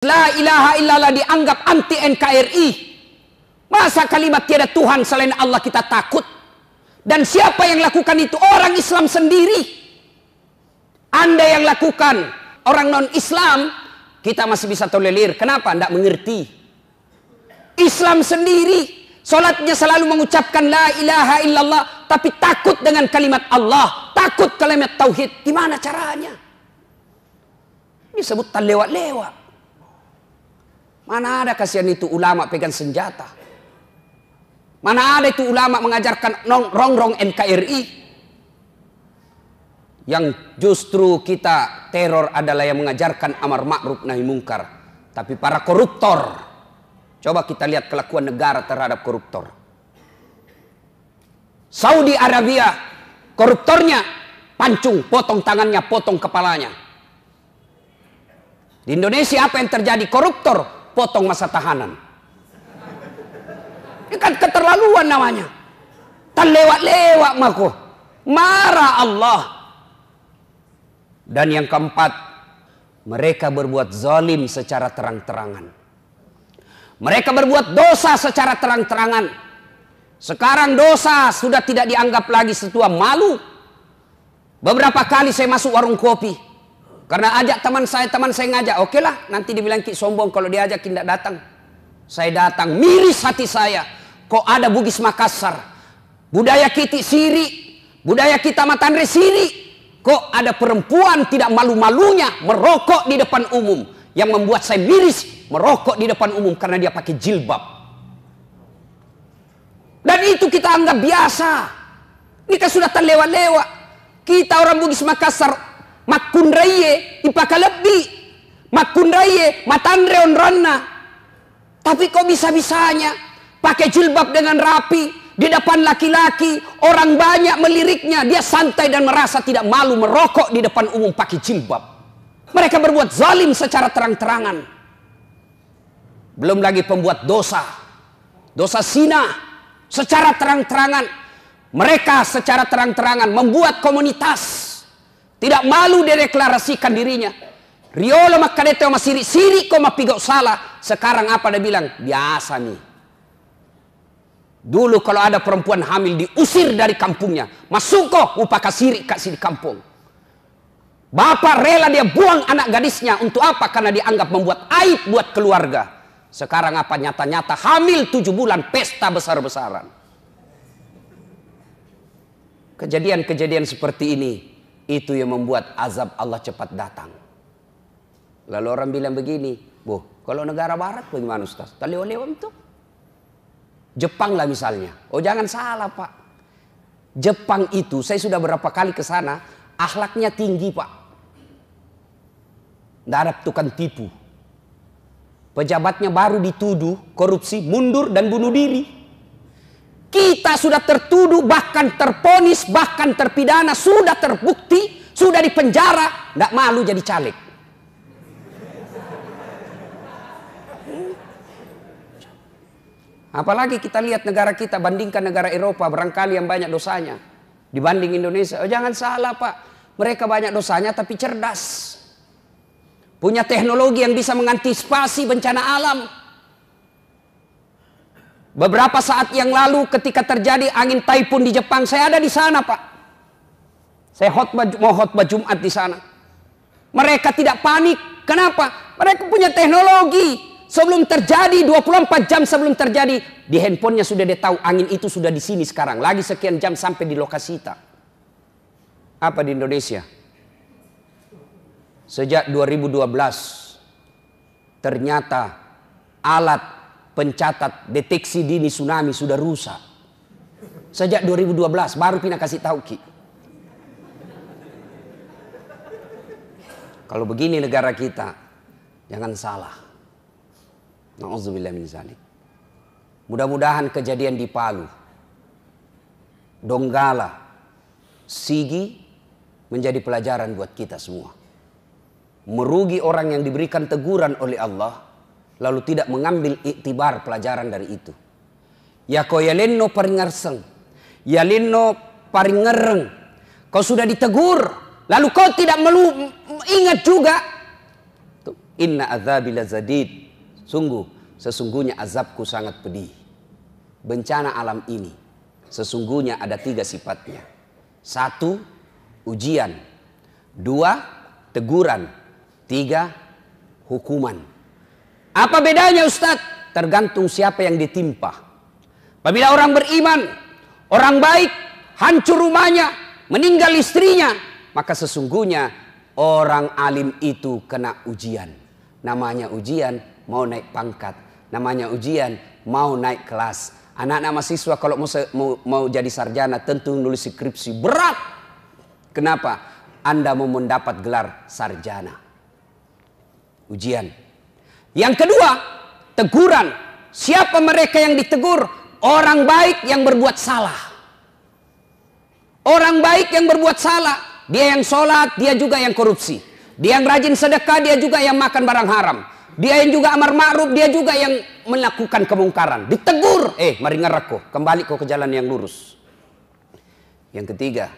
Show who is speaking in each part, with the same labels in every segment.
Speaker 1: La ilaha illallah dianggap anti NKRI. Masa kalimat tiada Tuhan selain Allah kita takut? Dan siapa yang lakukan itu? Orang Islam sendiri. Anda yang lakukan, orang non-Islam, kita masih bisa tolerir. Kenapa? Tidak mengerti. Islam sendiri, solatnya selalu mengucapkan la ilaha illallah, tapi takut dengan kalimat Allah, takut kalimat tauhid. Gimana caranya? Ini sebutan lewat-lewat. Mana ada kasihan itu ulama pegang senjata? Mana ada itu ulama mengajarkan rongrong NKRI? Yang justru kita teror adalah yang mengajarkan amar ma'ruf nahi mungkar. Tapi para koruptor, coba kita lihat kelakuan negara terhadap koruptor. Saudi Arabia, koruptornya pancung, potong tangannya, potong kepalanya. Di Indonesia apa yang terjadi? Koruptor potong masa tahanan. Ini kan keterlaluan namanya. Tan lewat-lewat mako. Marah Allah. Dan yang keempat, mereka berbuat zalim secara terang-terangan. Mereka berbuat dosa secara terang-terangan. Sekarang dosa sudah tidak dianggap lagi sesuatu malu. Beberapa kali saya masuk warung kopi. Karena ajak teman saya ngajak. Oke lah, nanti dibilang Ki sombong kalau diajak tidak datang. Saya datang, miris hati saya. Kok ada Bugis Makassar, budaya kita siri, budaya kita Matandre siri. Kok ada perempuan tidak malu-malunya merokok di depan umum. Yang membuat saya miris, merokok di depan umum karena dia pakai jilbab. Dan itu kita anggap biasa. Ini kan sudah terlewat-lewat. Kita orang Bugis Makassar, makundraye ipakalebi, makundraye matandre onronna. Tapi kok bisa-bisanya pakai jilbab dengan rapi di depan laki-laki, orang banyak meliriknya, dia santai dan merasa tidak malu merokok di depan umum pakai jilbab. Mereka berbuat zalim secara terang-terangan. Belum lagi pembuat dosa, dosa zina secara terang-terangan. Mereka secara terang-terangan membuat komunitas. Tidak malu dideklarasikan dirinya. Riolo makadete sama siri kok mapigau salah. Sekarang apa dia bilang? Biasa nih. Dulu kalau ada perempuan hamil diusir dari kampungnya. Masuk kok upaka siri kasih di kampung. Bapak rela dia buang anak gadisnya. Untuk apa? Karena dianggap membuat aib buat keluarga. Sekarang apa? Nyata-nyata hamil 7 bulan pesta besar-besaran. Kejadian-kejadian seperti ini, itu yang membuat azab Allah cepat datang. Lalu orang bilang begini, kalau negara barat bagaimana Ustaz? Taleo-leo itu. Jepang lah misalnya. Oh jangan salah Pak. Jepang itu, saya sudah berapa kali ke sana, akhlaknya tinggi Pak. Tidak ada tukang tipu. Pejabatnya baru dituduh korupsi, mundur dan bunuh diri. Kita sudah tertuduh, bahkan terponis, bahkan terpidana, sudah terbukti, sudah dipenjara, tidak malu jadi caleg. Apalagi kita lihat negara kita, bandingkan negara Eropa, barangkali yang banyak dosanya dibanding Indonesia. Oh jangan salah Pak, mereka banyak dosanya tapi cerdas. Punya teknologi yang bisa mengantisipasi bencana alam. Beberapa saat yang lalu ketika terjadi angin taifun di Jepang, saya ada di sana Pak. Saya mau khotbah Jumat di sana. Mereka tidak panik. Kenapa? Mereka punya teknologi. Sebelum terjadi, 24 jam sebelum terjadi, di handphonenya sudah dia tahu angin itu sudah di sini sekarang. Lagi sekian jam sampai di lokasi kita. Apa di Indonesia? Sejak 2012, ternyata alat pencatat deteksi dini tsunami sudah rusak. Sejak 2012 baru Pina kasih tahu Ki. Kalau begini negara kita, jangan salah. Nauzubillah min zalik. Mudah-mudahan kejadian di Palu, Donggala, Sigi menjadi pelajaran buat kita semua. Merugi orang yang diberikan teguran oleh Allah, lalu tidak mengambil iktibar pelajaran dari itu. Ya kau yalenno paringarseng, yalenno paringereng. Kau sudah ditegur, lalu kau tidak ingat juga. Inna azabi lazadid. Sesungguhnya azabku sangat pedih. Bencana alam ini sesungguhnya ada 3 sifatnya. 1, ujian. 2, teguran. 3, hukuman. Apa bedanya Ustadz? Tergantung siapa yang ditimpa. Apabila orang beriman, orang baik, hancur rumahnya, meninggal istrinya, maka sesungguhnya orang alim itu kena ujian. Namanya ujian mau naik pangkat, namanya ujian mau naik kelas. Anak-anak mahasiswa kalau mau jadi sarjana tentu nulis skripsi berat. Kenapa? Anda mau mendapat gelar sarjana. Ujian. Yang kedua, teguran. Siapa mereka yang ditegur? Orang baik yang berbuat salah. Orang baik yang berbuat salah. Dia yang sholat, dia juga yang korupsi. Dia yang rajin sedekah, dia juga yang makan barang haram. Dia yang juga amar ma'ruf, dia juga yang melakukan kemungkaran. Ditegur, mari ngereko, kembali kau ke jalan yang lurus. Yang ketiga,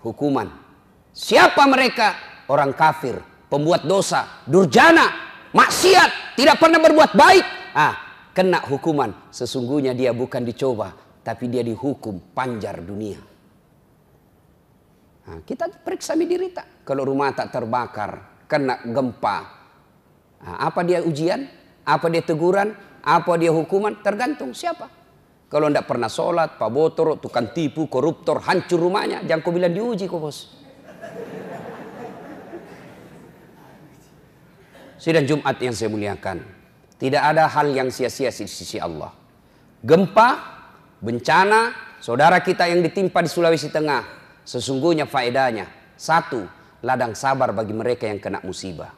Speaker 1: hukuman. Siapa mereka? Orang kafir, pembuat dosa, durjana, maksiat, tidak pernah berbuat baik. Kena hukuman. Sesungguhnya dia bukan dicoba, tapi dia dihukum panjar dunia. Kita periksa diri tak. Kalau rumah tak terbakar, kena gempa. Apa dia ujian? Apa dia teguran? Apa dia hukuman? Tergantung siapa. Kalau tidak pernah sholat, pak botor, tukang tipu, koruptor, hancur rumahnya. Jangan kau bilang diuji kok bos. Sidang Jumat yang saya muliakan. Tidak ada hal yang sia-sia di sisi Allah. Gempa, bencana, saudara kita yang ditimpa di Sulawesi Tengah. Sesungguhnya faedahnya. 1, ladang sabar bagi mereka yang kena musibah.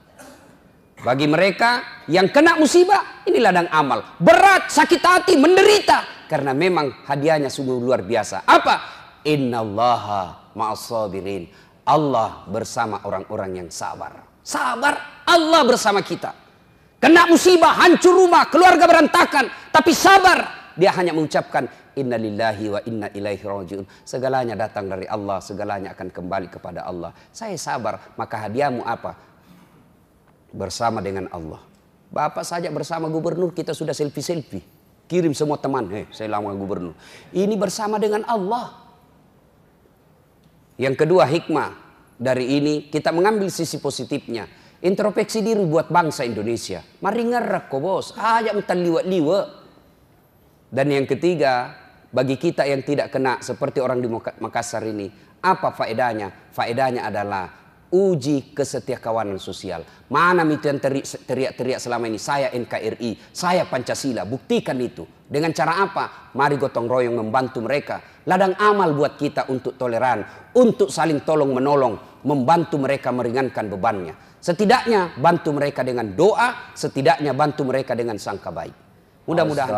Speaker 1: Bagi mereka yang kena musibah, ini ladang amal. Berat, sakit hati, menderita. Karena memang hadiahnya sungguh luar biasa. Apa? Innallaha ma'as-sabirin. Allah bersama orang-orang yang sabar. Sabar, Allah bersama kita. Kena musibah, hancur rumah, keluarga berantakan. Tapi sabar. Dia hanya mengucapkan, innalillahi wa inna ilaihi rajiun. Segalanya datang dari Allah, segalanya akan kembali kepada Allah. Saya sabar, maka hadiahmu apa? Bersama dengan Allah. Bapak saja bersama gubernur kita sudah selfie-selfie. Kirim semua teman, saya lama gubernur. Ini bersama dengan Allah. Yang kedua hikmah dari ini kita mengambil sisi positifnya. Introspeksi diri buat bangsa Indonesia. Mari ngerak kok bos, aja entar liwat-liwat. Dan yang ketiga, bagi kita yang tidak kena seperti orang di Makassar ini, apa faedahnya? Faedahnya adalah uji kesetiakawanan sosial. Mana itu yang teriak-teriak selama ini? Saya NKRI, saya Pancasila. Buktikan itu. Dengan cara apa? Mari gotong royong membantu mereka. Ladang amal buat kita untuk toleran, untuk saling tolong menolong, membantu mereka meringankan bebannya. Setidaknya bantu mereka dengan doa, setidaknya bantu mereka dengan sangka baik. Mudah-mudahan.